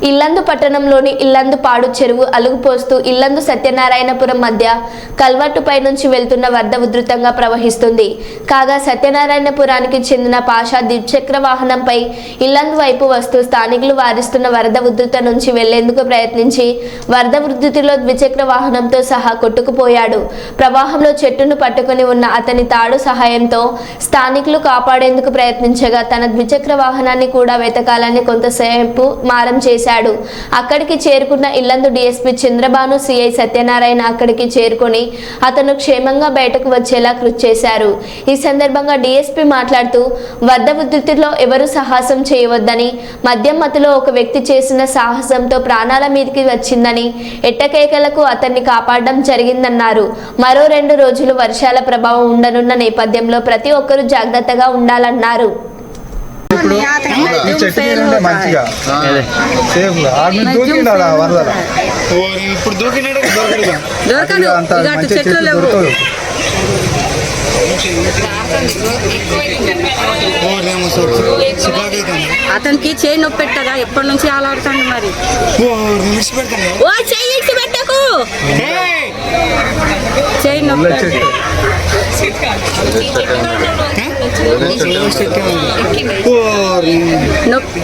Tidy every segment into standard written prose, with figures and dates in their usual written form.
ఇల్లందు పట్టణంలోని ఇల్లందు పాడు చెరువు అలుగుపోస్తూ ఇల్లందు సత్యనారాయణపురం మధ్య కల్వర్టుపై నుంచి వెళ్తున్న వరద ఉధృతంగా ప్రవహిస్తుంది. కాగా సత్యనారాయణపురానికి చెందిన పాషా ద్విచక్ర వాహనంపై ఇల్లందు వైపు వస్తూ స్థానికులు వారిస్తున్న వరద ఉధృత నుంచి వెళ్లేందుకు ప్రయత్నించి వరద ఉధృతిలో ద్విచక్ర వాహనంతో సహా కొట్టుకుపోయాడు. ప్రవాహంలో చెట్టును పట్టుకుని ఉన్న అతని తాడు సహాయంతో స్థానికులు కాపాడేందుకు ప్రయత్నించగా తన ద్విచక్ర వాహనాన్ని కూడా వెతకాలని కొంతసేపు మారం చేశాడు. అక్కడికి చేరుకున్న ఇల్లందు డీఎస్పీ చంద్రబాను సిఐ సత్యనారాయణ అక్కడికి చేరుకొని అతను క్షేమంగా బయటకు వచ్చేలా కృషి చేశారు. ఈ సందర్భంగా డీఎస్పీ మాట్లాడుతూ వరద ఉధృతిలో ఎవరు సాహసం చేయవద్దని, మద్యం మత్తులో ఒక వ్యక్తి చేసిన సాహసంతో ప్రాణాల మీదకి వచ్చిందని, ఎట్టకేకలకు అతన్ని కాపాడడం జరిగిందన్నారు. మరో 2 రోజులు వర్షాల ప్రభావం ఉండనున్న నేపథ్యంలో ప్రతి ఒక్కరూ జాగ్రత్తగా ఉండాలన్నారు. ఇప్పుడు ఈ చెట్టు మీద మంచిగా సేఫ్ ఇప్పుడు దొరకదు. అతనికి చేయి నొప్పి పెట్టగా ఎప్పటి నుంచి ఆలాడుతాడు మరి. పెట్టకు చేయి నొప్పి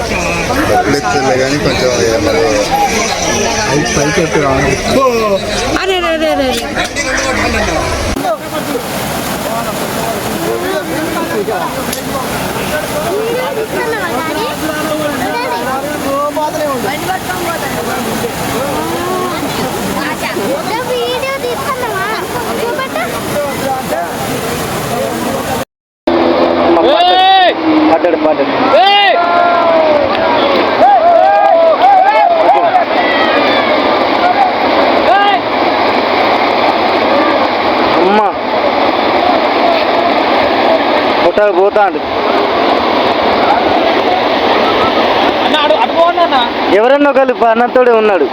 అరే పోతాడు ఎవరన్నా ఒకళ్ళు అన్నతోడే ఉన్నాడు.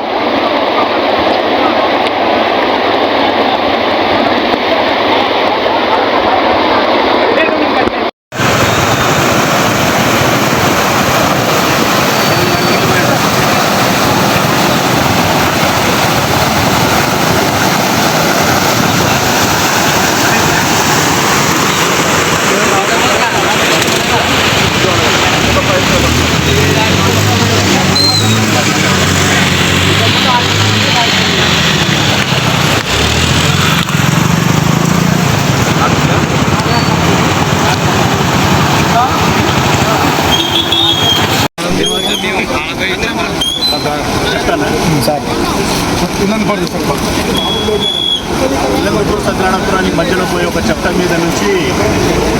ఇల్లందు సత్యనారాయణపురానికి మధ్యలో పోయి ఒక చెట్ట మీద నుంచి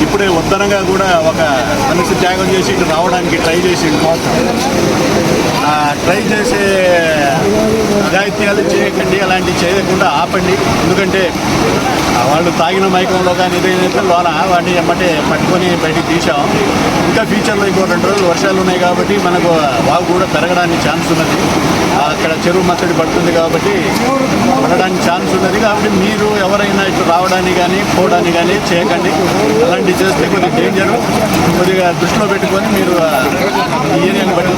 ఇప్పుడే ఉత్తరంగా కూడా ఒక మనిషి త్యాగం చేసి ఇటు రావడానికి ట్రై చేసిండు. ట్రై చేసే అఘాయిత్యాలు చేయకండి, అలాంటివి చేయకుండా ఆపండి. ఎందుకంటే వాళ్ళు తాగిన మైకంలో కానీ ఇదైతే లోన వాడిని ఎమ్మటే పట్టుకొని బయటికి తీసాం. ఇంకా ఫ్యూచర్లో ఇంకో 2 రోజులు వర్షాలు ఉన్నాయి కాబట్టి మనకు వాగు కూడా పెరగడానికి ఛాన్స్ ఉన్నది. అక్కడ చెరువు మత్తడి పడుతుంది కాబట్టి పడడానికి ఛాన్స్ ఉన్నది. కాబట్టి మీరు ఎవరైనా ఇటు రావడానికి కానీ పోవడానికి కానీ చేయకండి. అలాంటివి చేస్తే కొద్దిగా డేంజరు. కొద్దిగా దృష్టిలో పెట్టుకొని మీరు ఈ ఏరియాని బట్టి